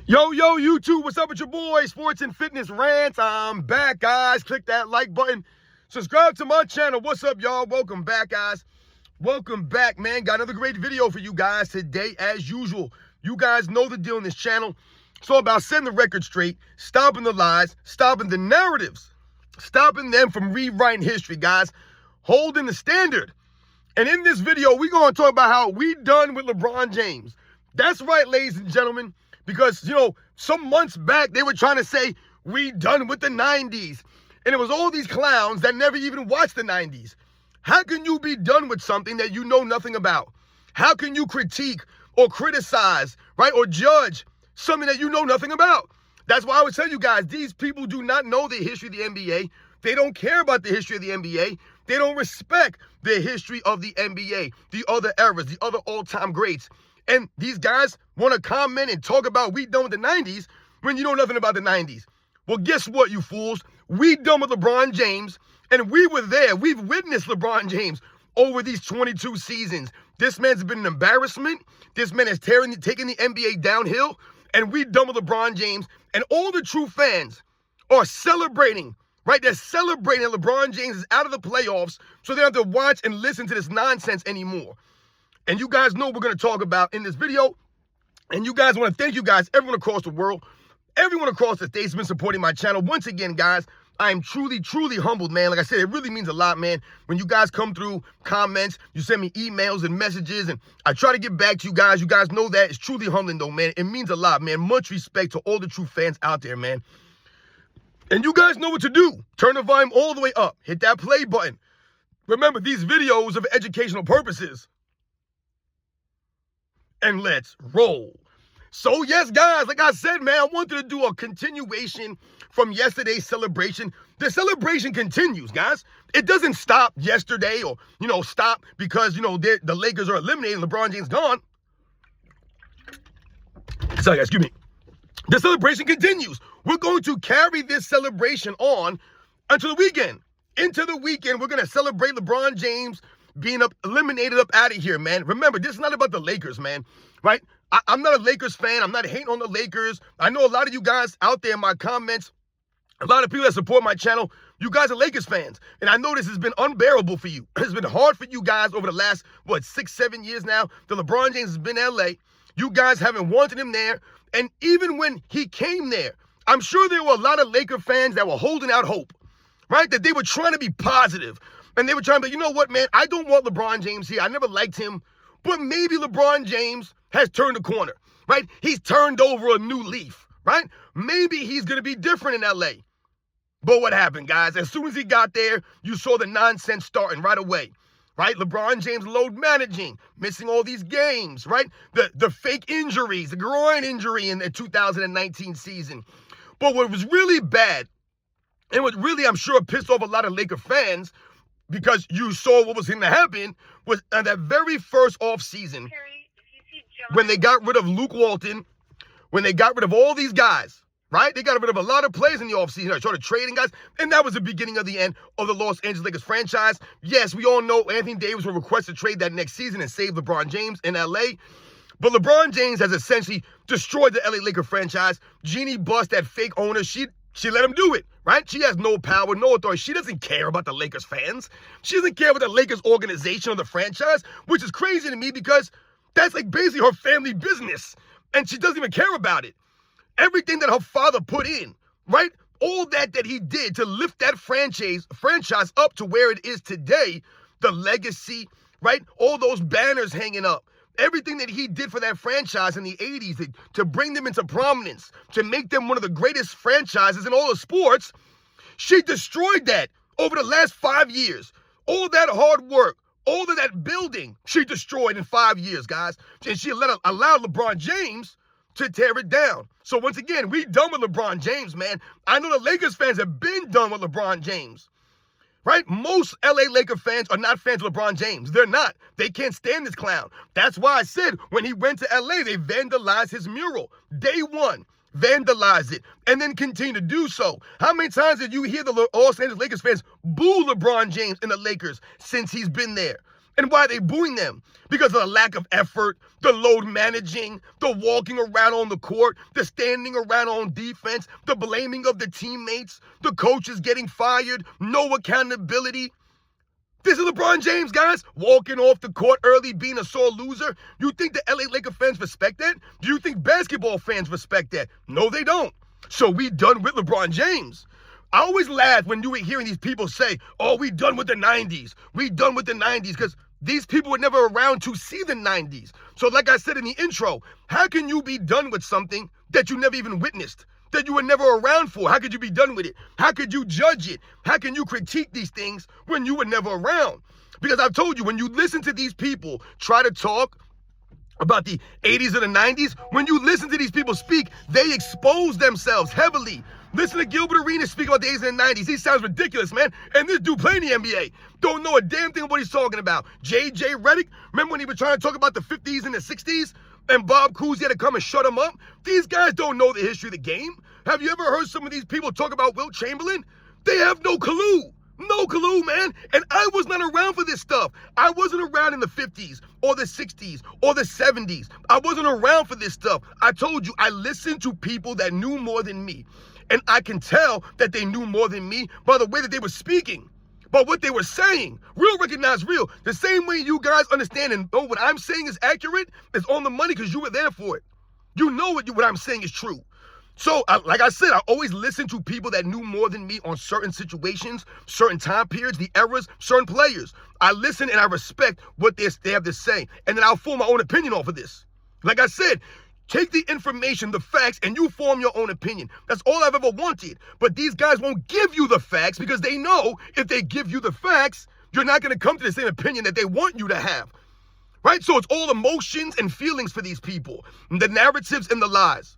Yo, YouTube, what's up with your boy? Sports and Fitness Rants. I'm back, guys. Click that like button. Subscribe to my channel. What's up, y'all? Welcome back, guys. Welcome back, man. Got another great video for you guys today, as usual. You guys know the deal on this channel. It's all about setting the record straight, stopping the lies, stopping the narratives, stopping them from rewriting history, guys. Holding the standard. And in this video, we're going to talk about how we done with LeBron James. That's right, ladies and gentlemen. Because, some months back, they were trying to say, we done with the 90s. And it was all these clowns that never even watched the 90s. How can you be done with something that you know nothing about? How can you critique or criticize, right, or judge something that you know nothing about? That's why I would tell you guys, these people do not know the history of the NBA. They don't care about the history of the NBA. They don't respect the history of the NBA, the other eras, the other all-time greats. And these guys want to comment and talk about we done with the 90s when you know nothing about the 90s. Well, guess what, you fools? We done with LeBron James, and we were there. We've witnessed LeBron James over these 22 seasons. This man's been an embarrassment. This man is taking the NBA downhill, and we done with LeBron James. And all the true fans are celebrating, right? They're celebrating LeBron James is out of the playoffs, so they don't have to watch and listen to this nonsense anymore. And you guys know what we're going to talk about in this video. And you guys want to thank you guys, everyone across the world, everyone across the states has been supporting my channel. Once again, guys, I am truly, truly humbled, man. Like I said, it really means a lot, man. When you guys come through comments, you send me emails and messages, and I try to get back to you guys. You guys know that. It's truly humbling, though, man. It means a lot, man. Much respect to all the true fans out there, man. And you guys know what to do. Turn the volume all the way up. Hit that play button. Remember, these videos are for educational purposes. And let's roll. So yes, guys, like I said, man, I wanted to do a continuation from yesterday's celebration. The celebration continues, guys. It doesn't stop yesterday or, stop because, the Lakers are eliminated and LeBron James gone. Sorry, guys, excuse me. The celebration continues. We're going to carry this celebration on until the weekend. Into the weekend, we're going to celebrate LeBron James being eliminated up out of here, man. Remember, this is not about the Lakers, man, right? I'm not a Lakers fan. I'm not hating on the Lakers. I know a lot of you guys out there in my comments, a lot of people that support my channel, you guys are Lakers fans. And I know this has been unbearable for you. It's been hard for you guys over the last, 6-7 years now. The LeBron James has been in LA. You guys haven't wanted him there. And even when he came there, I'm sure there were a lot of Laker fans that were holding out hope, right? That they were trying to be positive. And they were trying to be, you know what, man? I don't want LeBron James here. I never liked him. But maybe LeBron James has turned a corner, right? He's turned over a new leaf, right? Maybe he's going to be different in LA. But what happened, guys? As soon as he got there, you saw the nonsense starting right away, right? LeBron James load managing, missing all these games, right? The fake injuries, the groin injury in the 2019 season. But what was really bad, and what really, I'm sure, pissed off a lot of Laker fans, because you saw what was going to happen, was that very first offseason, when they got rid of Luke Walton, when they got rid of all these guys, right? They got rid of a lot of players in the offseason. They started trading guys, and that was the beginning of the end of the Los Angeles Lakers franchise. Yes, we all know Anthony Davis will request a trade that next season and save LeBron James in LA. But LeBron James has essentially destroyed the LA Laker franchise. Jeannie Buss, that fake owner, she let him do it, right? She has no power, no authority. She doesn't care about the Lakers fans. She doesn't care about the Lakers organization or the franchise, which is crazy to me because that's like basically her family business. And she doesn't even care about it. Everything that her father put in, right? All that he did to lift that franchise up to where it is today, the legacy, right? All those banners hanging up. Everything that he did for that franchise in the 80s to bring them into prominence, to make them one of the greatest franchises in all of sports, she destroyed that over the last 5 years. All that hard work, all of that building, she destroyed in 5 years, guys. And she allowed LeBron James to tear it down. So once again, we done with LeBron James, man. I know the Lakers fans have been done with LeBron James. Right? Most LA Laker fans are not fans of LeBron James. They're not. They can't stand this clown. That's why I said when he went to LA, they vandalized his mural. Day one, vandalized it, and then continue to do so. How many times did you hear the Los Angeles Lakers fans boo LeBron James and the Lakers since he's been there? And why are they booing them? Because of the lack of effort, the load managing, the walking around on the court, the standing around on defense, the blaming of the teammates, the coaches getting fired, no accountability. This is LeBron James, guys, walking off the court early, being a sore loser. You think the LA Lakers fans respect that? Do you think basketball fans respect that? No, they don't. So we done with LeBron James. I always laugh when you were hearing these people say, oh, we done with the 90s. We done with the 90s, because these people were never around to see the 90s. So like I said in the intro, how can you be done with something that you never even witnessed, that you were never around for? How could you be done with it? How could you judge it? How can you critique these things when you were never around? Because I've told you, when you listen to these people try to talk about the 80s and the 90s, when you listen to these people speak, they expose themselves heavily. Listen to Gilbert Arenas speak about the 80s and the 90s. He sounds ridiculous, man. And this dude playing the NBA don't know a damn thing what he's talking about. J.J. Redick, remember when he was trying to talk about the 50s and the 60s? And Bob Cousy had to come and shut him up? These guys don't know the history of the game. Have you ever heard some of these people talk about Wilt Chamberlain? They have no clue. No clue, man. And I was not around for this stuff. I wasn't around in the 50s or the 60s or the 70s. I wasn't around for this stuff. I told you, I listened to people that knew more than me. And I can tell that they knew more than me by the way that they were speaking, by what they were saying. Real recognize real. The same way you guys understand and know what I'm saying is accurate is on the money, because you were there for it. You know what I'm saying is true. So, like I said, I always listen to people that knew more than me on certain situations, certain time periods, the eras, certain players. I listen and I respect what they have to say. And then I'll form my own opinion off of this. Like I said, take the information, the facts, and you form your own opinion. That's all I've ever wanted. But these guys won't give you the facts, because they know if they give you the facts, you're not going to come to the same opinion that they want you to have. Right? So it's all emotions and feelings for these people, the narratives and the lies.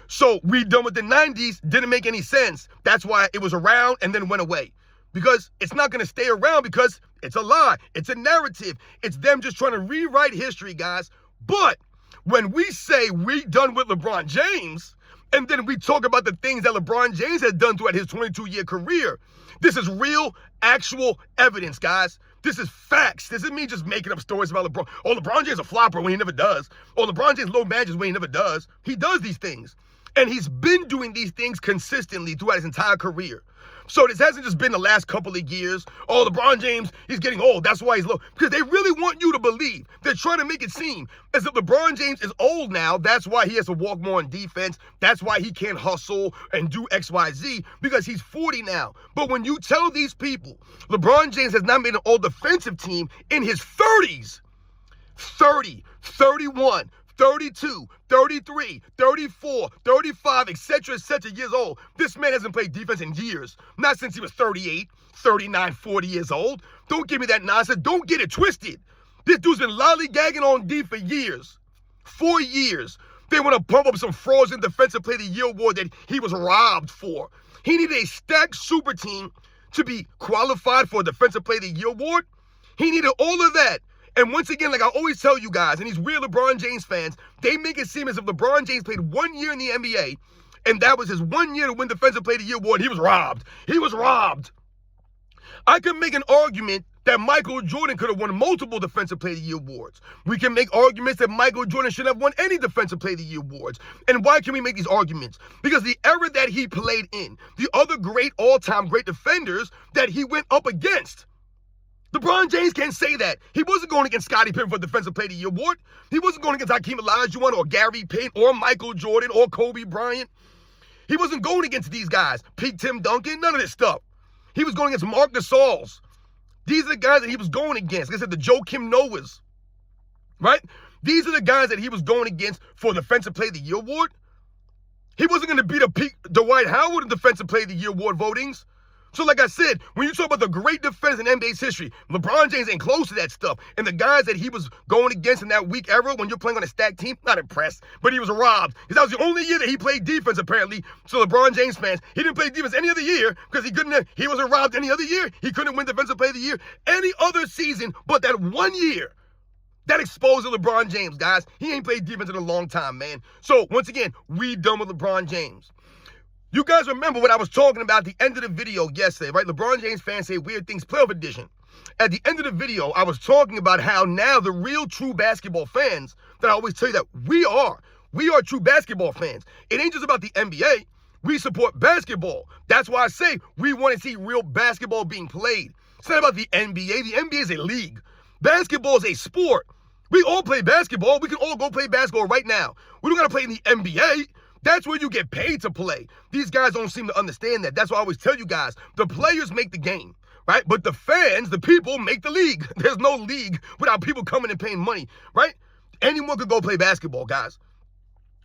So we done with the 90s didn't make any sense. That's why it was around and then went away. Because it's not going to stay around, because it's a lie. It's a narrative. It's them just trying to rewrite history, guys. But when we say we done with LeBron James, and then we talk about the things that LeBron James has done throughout his 22-year career, this is real, actual evidence, guys. This is facts. This isn't me just making up stories about LeBron. Oh, LeBron James is a flopper when he never does. Oh, LeBron James low manages when he never does. He does these things. And he's been doing these things consistently throughout his entire career. So this hasn't just been the last couple of years. Oh, LeBron James, he's getting old. That's why he's low. Because they really want you to believe. They're trying to make it seem as if LeBron James is old now. That's why he has to walk more on defense. That's why he can't hustle and do X, Y, Z, because he's 40 now. But when you tell these people, LeBron James has not made an all defensive team in his 30s, 30, 31, 32, 33, 34, 35, etc., years old. This man hasn't played defense in years. Not since he was 38, 39, 40 years old. Don't give me that nonsense. Don't get it twisted. This dude's been lollygagging on D for years. 4 years. They want to pump up some frozen defensive player of the year award that he was robbed for. He needed a stacked super team to be qualified for a defensive player of the year award. He needed all of that. And once again, like I always tell you guys, and these real LeBron James fans, they make it seem as if LeBron James played 1 year in the NBA, and that was his 1 year to win Defensive Player of the Year award. He was robbed. He was robbed. I can make an argument that Michael Jordan could have won multiple Defensive Player of the Year awards. We can make arguments that Michael Jordan should have won any Defensive Player of the Year awards. And why can we make these arguments? Because the era that he played in, the other great all-time great defenders that he went up against, LeBron James can't say that. He wasn't going against Scottie Pippen for Defensive Player of the Year award. He wasn't going against Hakeem Olajuwon or Gary Payton or Michael Jordan or Kobe Bryant. He wasn't going against these guys. Pete Tim Duncan, none of this stuff. He was going against Marc Gasols. These are the guys that he was going against. Like I said, the Joakim Noahs, right? These are the guys that he was going against for Defensive Player of the Year award. He wasn't going to beat up Dwight Howard in Defensive Player of the Year award votings. So like I said, when you talk about the great defense in NBA's history, LeBron James ain't close to that stuff. And the guys that he was going against in that weak era when you're playing on a stacked team, not impressed, but he was robbed. Because that was the only year that he played defense, apparently. So LeBron James fans, he didn't play defense any other year because he wasn't robbed any other year. He couldn't win Defensive Player of the Year any other season but that 1 year. That exposed LeBron James, guys. He ain't played defense in a long time, man. So once again, we done with LeBron James. You guys remember what I was talking about at the end of the video yesterday, right? LeBron James fans say weird things, playoff edition. At the end of the video, I was talking about how now the real true basketball fans, that I always tell you that we are true basketball fans. It ain't just about the NBA. We support basketball. That's why I say we want to see real basketball being played. It's not about the NBA. The NBA is a league. Basketball is a sport. We all play basketball. We can all go play basketball right now. We don't got to play in the NBA. That's where you get paid to play. These guys don't seem to understand that. That's why I always tell you guys, the players make the game, right? But the fans, the people, make the league. There's no league without people coming and paying money, right? Anyone could go play basketball, guys.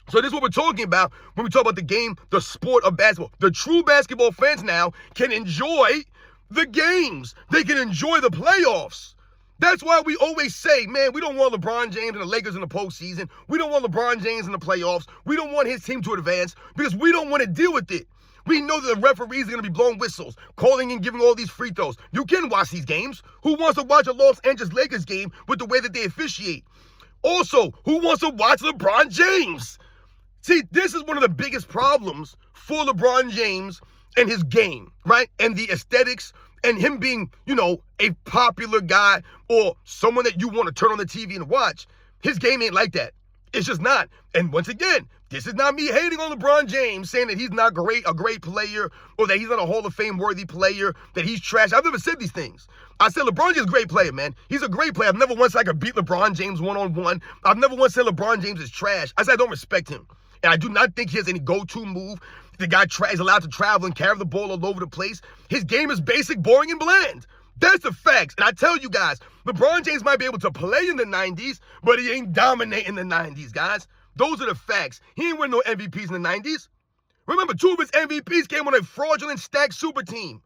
So this is what we're talking about when we talk about the game, the sport of basketball. The true basketball fans now can enjoy the games. They can enjoy the playoffs. That's why we always say, man, we don't want LeBron James and the Lakers in the postseason. We don't want LeBron James in the playoffs. We don't want his team to advance because we don't want to deal with it. We know that the referees are going to be blowing whistles, calling and giving all these free throws. You can watch these games. Who wants to watch a Los Angeles Lakers game with the way that they officiate? Also, who wants to watch LeBron James? See, this is one of the biggest problems for LeBron James and his game, right? And the aesthetics and him being, a popular guy or someone that you want to turn on the TV and watch. His game ain't like that. It's just not. And once again, this is not me hating on LeBron James, saying that he's not a great player, or that he's not a Hall of Fame worthy player, that he's trash. I've never said these things. I said LeBron James is a great player, man. He's a great player. I've never once said I could beat LeBron James one-on-one. I've never once said LeBron James is trash. I said I don't respect him. And I do not think he has any go-to move. The guy is allowed to travel and carry the ball all over the place. His game is basic, boring, and bland. That's the facts. And I tell you guys, LeBron James might be able to play in the 90s, but he ain't dominating the 90s, guys. Those are the facts. He ain't win no MVPs in the 90s. Remember, 2 of his MVPs came on a fraudulent stacked super team.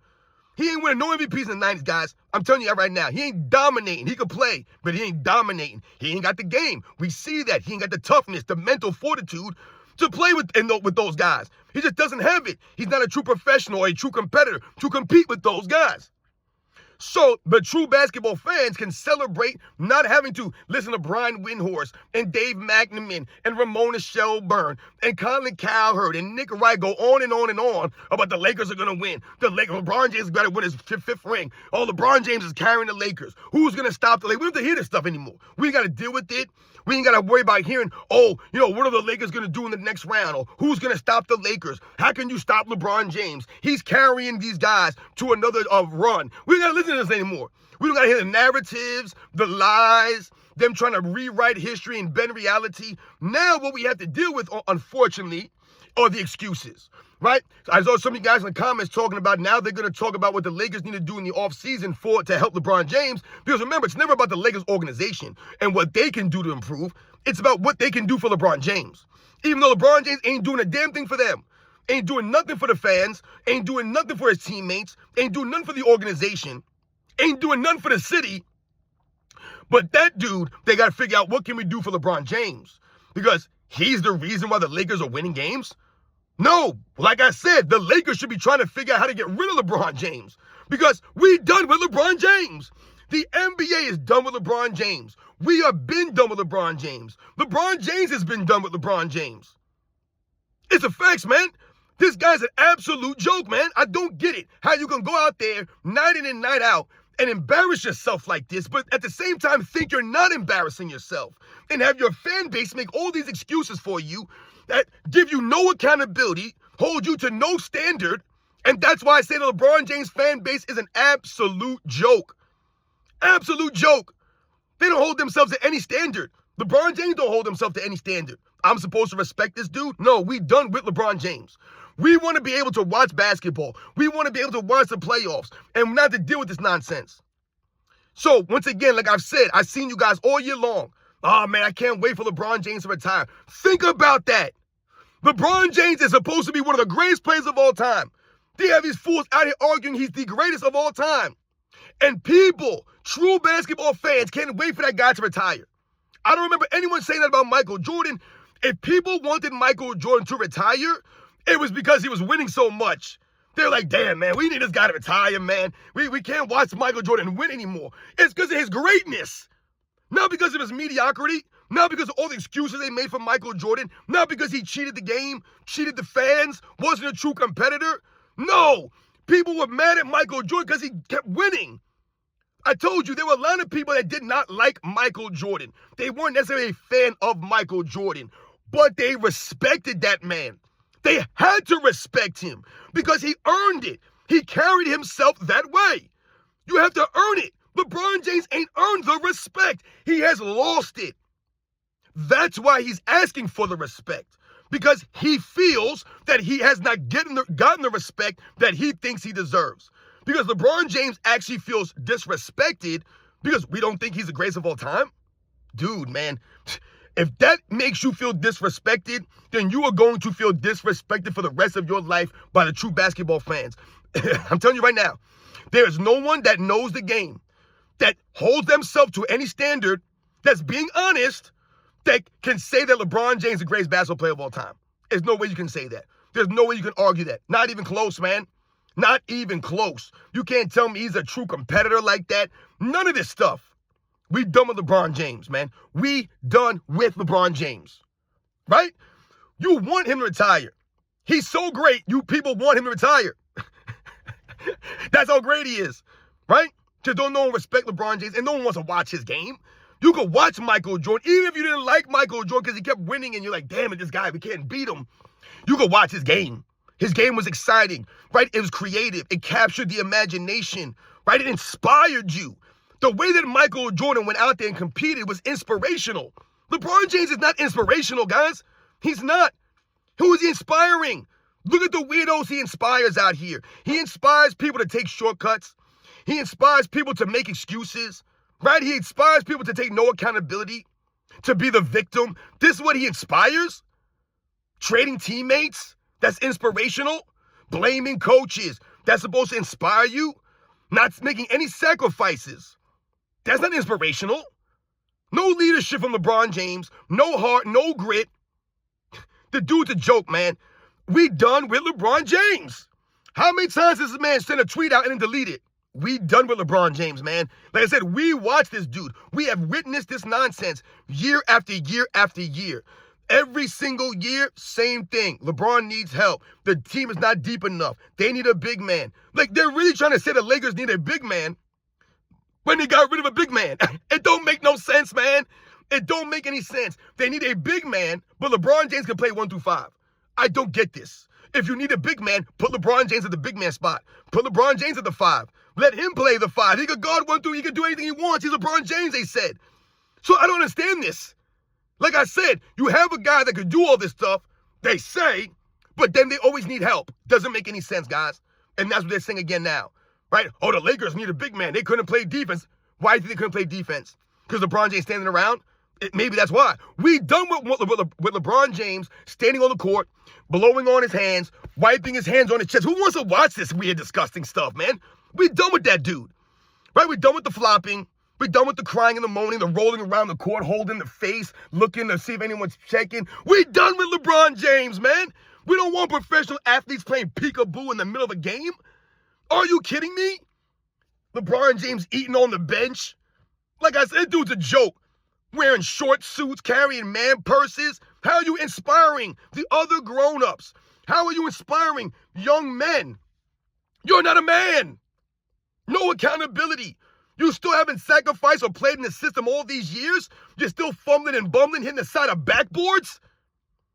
He ain't winning no MVPs in the 90s, guys. I'm telling you that right now. He ain't dominating. He could play, but he ain't dominating. He ain't got the game. We see that. He ain't got the toughness, the mental fortitude to play with those guys. He just doesn't have it. He's not a true professional or a true competitor to compete with those guys. So the true basketball fans can celebrate not having to listen to Brian Windhorst and Dave McNamara and Ramona Shelburne and Colin Cowherd and Nick Wright go on and on and on about the Lakers are going to win. LeBron James got to win his fifth ring. Oh, LeBron James is carrying the Lakers. Who's going to stop the Lakers? We don't have to hear this stuff anymore. We ain't got to deal with it. We ain't got to worry about hearing, what are the Lakers going to do in the next round? Or who's going to stop the Lakers? How can you stop LeBron James? He's carrying these guys to another run. We ain't got to listen to this anymore. We don't got to hear the narratives, the lies, them trying to rewrite history and bend reality. Now what we have to deal with, unfortunately, are the excuses, right? I saw some of you guys in the comments talking about now they're going to talk about what the Lakers need to do in the offseason to help LeBron James. Because remember, it's never about the Lakers organization and what they can do to improve. It's about what they can do for LeBron James. Even though LeBron James ain't doing a damn thing for them. Ain't doing nothing for the fans. Ain't doing nothing for his teammates. Ain't doing nothing for the organization. Ain't doing nothing for the city. But that dude, they got to figure out what can we do for LeBron James. Because he's the reason why the Lakers are winning games. No, like I said, the Lakers should be trying to figure out how to get rid of LeBron James because we done with LeBron James. The NBA is done with LeBron James. We have been done with LeBron James. LeBron James has been done with LeBron James. It's a fact, man. This guy's an absolute joke, man. I don't get it. How you can go out there night in and night out and embarrass yourself like this, but at the same time think you're not embarrassing yourself and have your fan base make all these excuses for you that give you no accountability, hold you to no standard, and that's why I say the LeBron James fan base is an absolute joke. Absolute joke. They don't hold themselves to any standard. LeBron James don't hold himself to any standard. I'm supposed to respect this dude? No, we done with LeBron James. We want to be able to watch basketball. We want to be able to watch the playoffs and not to deal with this nonsense. So, once again, like I've said, I've seen you guys all year long. Oh, man, I can't wait for LeBron James to retire. Think about that. LeBron James is supposed to be one of the greatest players of all time. They have these fools out here arguing he's the greatest of all time. And people, true basketball fans, can't wait for that guy to retire. I don't remember anyone saying that about Michael Jordan. If people wanted Michael Jordan to retire, it was because he was winning so much. They're like, damn, man, we need this guy to retire, man. We can't watch Michael Jordan win anymore. It's because of his greatness. Not because of his mediocrity. Not because of all the excuses they made for Michael Jordan. Not because he cheated the game, cheated the fans, wasn't a true competitor. No. People were mad at Michael Jordan because he kept winning. I told you there were a lot of people that did not like Michael Jordan. They weren't necessarily a fan of Michael Jordan, but they respected that man. They had to respect him because he earned it. He carried himself that way. You have to earn it. LeBron James ain't earned the respect. He has lost it. That's why he's asking for the respect, because he feels that he has not gotten the respect that he thinks he deserves. Because LeBron James actually feels disrespected because we don't think he's the greatest of all time. Dude, man, if that makes you feel disrespected, then you are going to feel disrespected for the rest of your life by the true basketball fans. I'm telling you right now, there is no one that knows the game, that holds themselves to any standard, that's being honest, that can say that LeBron James is the greatest basketball player of all time. There's no way you can say that. There's no way you can argue that. Not even close, man. Not even close. You can't tell me he's a true competitor like that. None of this stuff. We done with LeBron James, man. We done with LeBron James. Right? You want him to retire. He's so great, you people want him to retire. That's how great he is. Right? Just don't no one respect LeBron James, and no one wants to watch his game. You could watch Michael Jordan, even if you didn't like Michael Jordan because he kept winning and you're like, damn it, this guy, we can't beat him. You could watch his game. His game was exciting, right? It was creative. It captured the imagination, right? It inspired you. The way that Michael Jordan went out there and competed was inspirational. LeBron James is not inspirational, guys. He's not. Who is he inspiring? Look at the weirdos he inspires out here. He inspires people to take shortcuts. He inspires people to make excuses, right? He inspires people to take no accountability, to be the victim. This is what he inspires? Trading teammates? That's inspirational. Blaming coaches. That's supposed to inspire you. Not making any sacrifices. That's not inspirational. No leadership from LeBron James. No heart, no grit. The dude's a joke, man. We done with LeBron James. How many times does this man send a tweet out and then delete it? We done with LeBron James, man. Like I said, we watch this dude. We have witnessed this nonsense year after year after year. Every single year, same thing. LeBron needs help. The team is not deep enough. They need a big man. Like, they're really trying to say the Lakers need a big man when they got rid of a big man. It don't make no sense, man. It don't make any sense. They need a big man, but LeBron James can play 1 through 5. I don't get this. If you need a big man, put LeBron James at the big man spot. Put LeBron James at the 5. Let him play the 5. He could guard 1 through. He could do anything he wants. He's LeBron James, they said. So I don't understand this. Like I said, you have a guy that could do all this stuff, they say, but then they always need help. Doesn't make any sense, guys. And that's what they're saying again now, right? Oh, the Lakers need a big man. They couldn't play defense. Why do you think they couldn't play defense? Because LeBron James standing around? Maybe that's why. We done with LeBron James standing on the court, blowing on his hands, wiping his hands on his chest. Who wants to watch this weird, disgusting stuff, man? We done with that dude, right? We done with the flopping. We're done with the crying and the moaning, the rolling around the court, holding the face, looking to see if anyone's checking. We're done with LeBron James, man. We don't want professional athletes playing peekaboo in the middle of a game. Are you kidding me? LeBron James eating on the bench. Like I said, that dude's a joke. Wearing short suits, carrying man purses. How are you inspiring the other grown-ups? How are you inspiring young men? You're not a man. No accountability. You still haven't sacrificed or played in the system all these years? You're still fumbling and bumbling, hitting the side of backboards?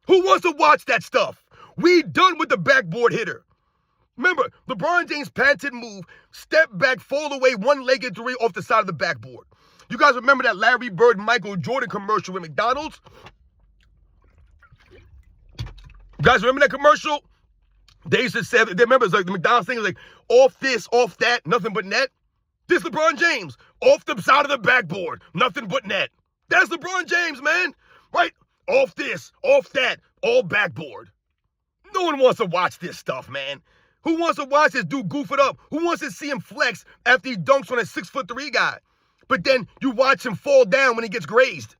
Who wants to watch that stuff? We done with the backboard hitter. Remember, LeBron James' patented move, step back, fall away, one-legged three off the side of the backboard. You guys remember that Larry Bird, Michael Jordan commercial with McDonald's? You guys remember that commercial? They used to say, they remember, it's like the McDonald's thing was like, off this, off that, nothing but net. This LeBron James, off the side of the backboard, nothing but net. That's LeBron James, man. Right? Off this, off that, all backboard. No one wants to watch this stuff, man. Who wants to watch this dude goof it up? Who wants to see him flex after he dunks on a 6'3" guy? But then you watch him fall down when he gets grazed.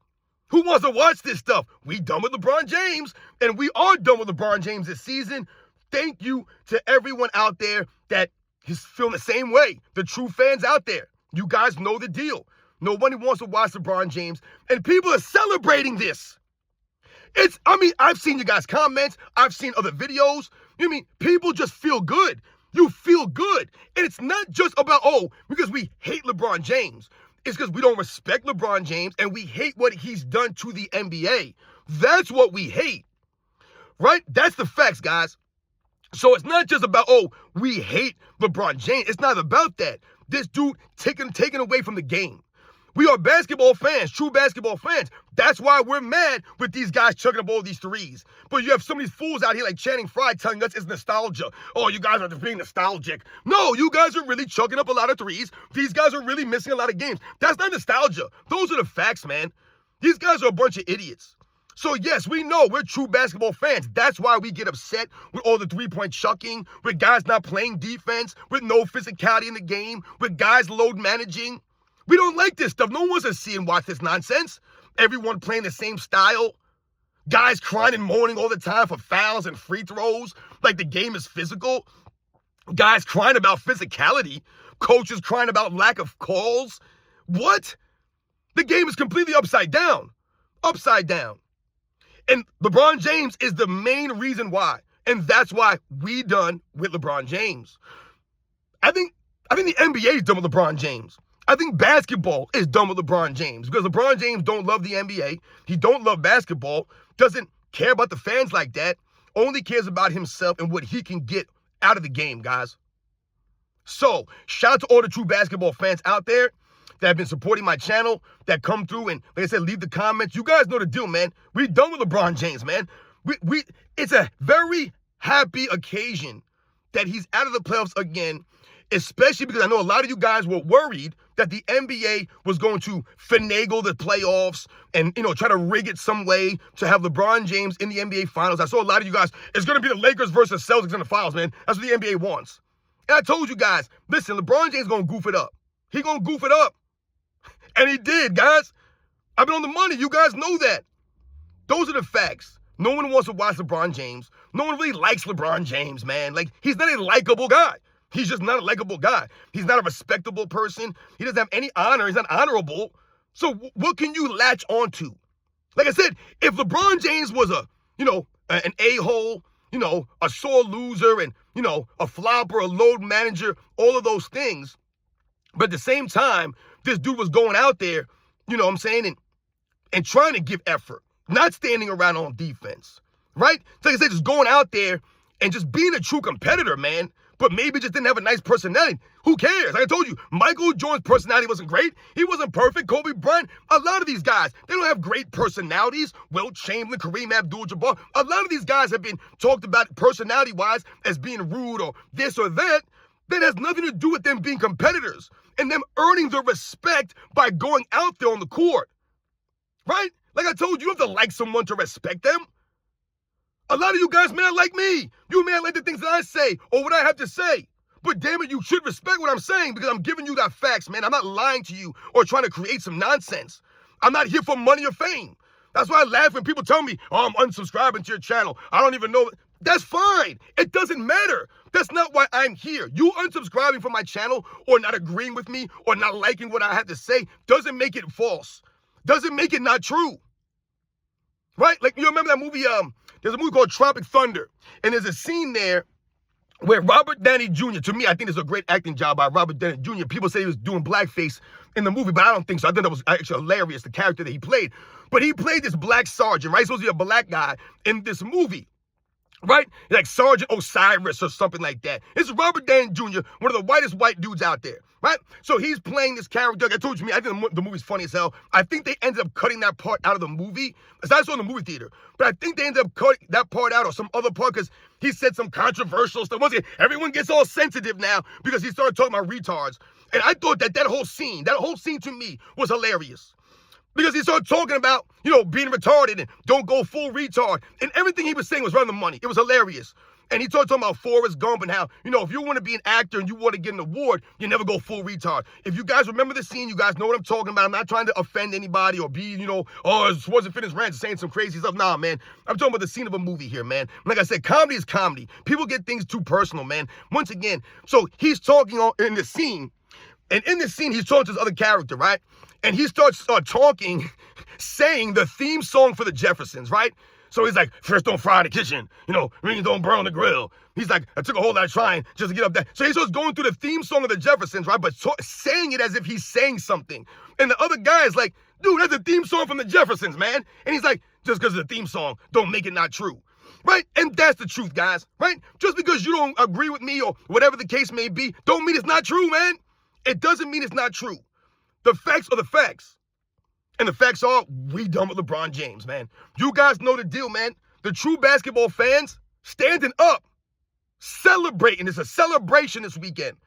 Who wants to watch this stuff? We done with LeBron James, and we are done with LeBron James this season. Thank you to everyone out there that is feeling the same way. The true fans out there. You guys know the deal. Nobody wants to watch LeBron James, and people are celebrating this. I've seen you guys' comments. I've seen other videos. People just feel good. You feel good. And it's not just about, oh, because we hate LeBron James. It's because we don't respect LeBron James and we hate what he's done to the NBA. That's what we hate, right? That's the facts, guys. So it's not just about, oh, we hate LeBron James. It's not about that. This dude taken away from the game. We are basketball fans, true basketball fans. That's why we're mad with these guys chucking up all these threes. But you have some of these fools out here like Channing Frye telling us it's nostalgia. Oh, you guys are just being nostalgic. No, you guys are really chucking up a lot of threes. These guys are really missing a lot of games. That's not nostalgia. Those are the facts, man. These guys are a bunch of idiots. So yes, we know we're true basketball fans. That's why we get upset with all the three-point chucking, with guys not playing defense, with no physicality in the game, with guys load managing. We don't like this stuff. No one wants to see and watch this nonsense. Everyone playing the same style. Guys crying and moaning all the time for fouls and free throws, like the game is physical. Guys crying about physicality. Coaches crying about lack of calls. What? The game is completely upside down. Upside down. And LeBron James is the main reason why. And that's why we done with LeBron James. I think the NBA is done with LeBron James. I think basketball is done with LeBron James because LeBron James don't love the NBA. He don't love basketball, doesn't care about the fans like that, only cares about himself and what he can get out of the game, guys. So, shout out to all the true basketball fans out there that have been supporting my channel, that come through and, like I said, leave the comments. You guys know the deal, man. We're done with LeBron James, man. It's a very happy occasion that he's out of the playoffs again, especially because I know a lot of you guys were worried that the NBA was going to finagle the playoffs and, try to rig it some way to have LeBron James in the NBA Finals. I saw a lot of you guys, it's going to be the Lakers versus Celtics in the finals, man. That's what the NBA wants. And I told you guys, listen, LeBron James going to goof it up. He going to goof it up. And he did, guys. I've been on the money. You guys know that. Those are the facts. No one wants to watch LeBron James. No one really likes LeBron James, man. Like, he's not a likable guy. He's just not a likable guy. He's not a respectable person. He doesn't have any honor. He's not honorable. So what can you latch onto? Like I said, if LeBron James was an a-hole, a sore loser and, a flopper, a load manager, all of those things. But at the same time, this dude was going out there, and trying to give effort, not standing around on defense, right? So like I said, just going out there and just being a true competitor, man. But maybe just didn't have a nice personality. Who cares? Like I told you, Michael Jordan's personality wasn't great. He wasn't perfect. Kobe Bryant, a lot of these guys, they don't have great personalities. Wilt Chamberlain, Kareem Abdul-Jabbar, a lot of these guys have been talked about personality-wise as being rude or this or that. That has nothing to do with them being competitors and them earning the respect by going out there on the court, right? Like I told you, you don't have to like someone to respect them. A lot of you guys may not like me. You may not like the things that I say or what I have to say. But damn it, you should respect what I'm saying because I'm giving you that facts, man. I'm not lying to you or trying to create some nonsense. I'm not here for money or fame. That's why I laugh when people tell me, oh, I'm unsubscribing to your channel. I don't even know. That's fine. It doesn't matter. That's not why I'm here. You unsubscribing from my channel or not agreeing with me or not liking what I have to say doesn't make it false. Doesn't make it not true. Right? Like, you remember that movie, there's a movie called Tropic Thunder. And there's a scene there where Robert Downey Jr., to me, I think it's a great acting job by Robert Downey Jr. People say he was doing blackface in the movie, but I don't think so. I think that was actually hilarious, the character that he played. But he played this black sergeant, right? He's supposed to be a black guy in this movie, right? Like Sergeant Osiris or something like that. It's Robert Downey Jr., one of the whitest white dudes out there, right? So he's playing this character. Like I told you, I think the movie's funny as hell. I think they ended up cutting that part out of the movie. I saw it in the movie theater, but I think they ended up cutting that part out or some other part because he said some controversial stuff. Once again, everyone gets all sensitive now because he started talking about retards. And I thought that whole scene to me was hilarious. Because he started talking about, being retarded and don't go full retard. And everything he was saying was right on the money. It was hilarious. And he started talking about Forrest Gump and how, if you want to be an actor and you want to get an award, you never go full retard. If you guys remember the scene, you guys know what I'm talking about. I'm not trying to offend anybody or be, it wasn't Fitness Ranch saying some crazy stuff. Nah, man. I'm talking about the scene of a movie here, man. Like I said, comedy is comedy. People get things too personal, man. Once again, so he's talking in the scene. And in this scene, he's talking to this other character, right? And he starts talking, saying the theme song for the Jeffersons, right? So he's like, fish don't fry in the kitchen, rings don't burn on the grill. He's like, I took a whole lot of trying just to get up there. So he starts going through the theme song of the Jeffersons, right? But saying it as if he's saying something. And the other guy is like, dude, that's a theme song from the Jeffersons, man. And he's like, just because it's a theme song, don't make it not true. Right? And that's the truth, guys. Right? Just because you don't agree with me or whatever the case may be, don't mean it's not true, man. It doesn't mean it's not true. The facts are the facts. And the facts are, we done with LeBron James, man. You guys know the deal, man. The true basketball fans standing up, celebrating. It's a celebration this weekend.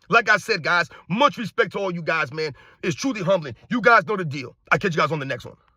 Like I said, guys, much respect to all you guys, man. It's truly humbling. You guys know the deal. I'll catch you guys on the next one.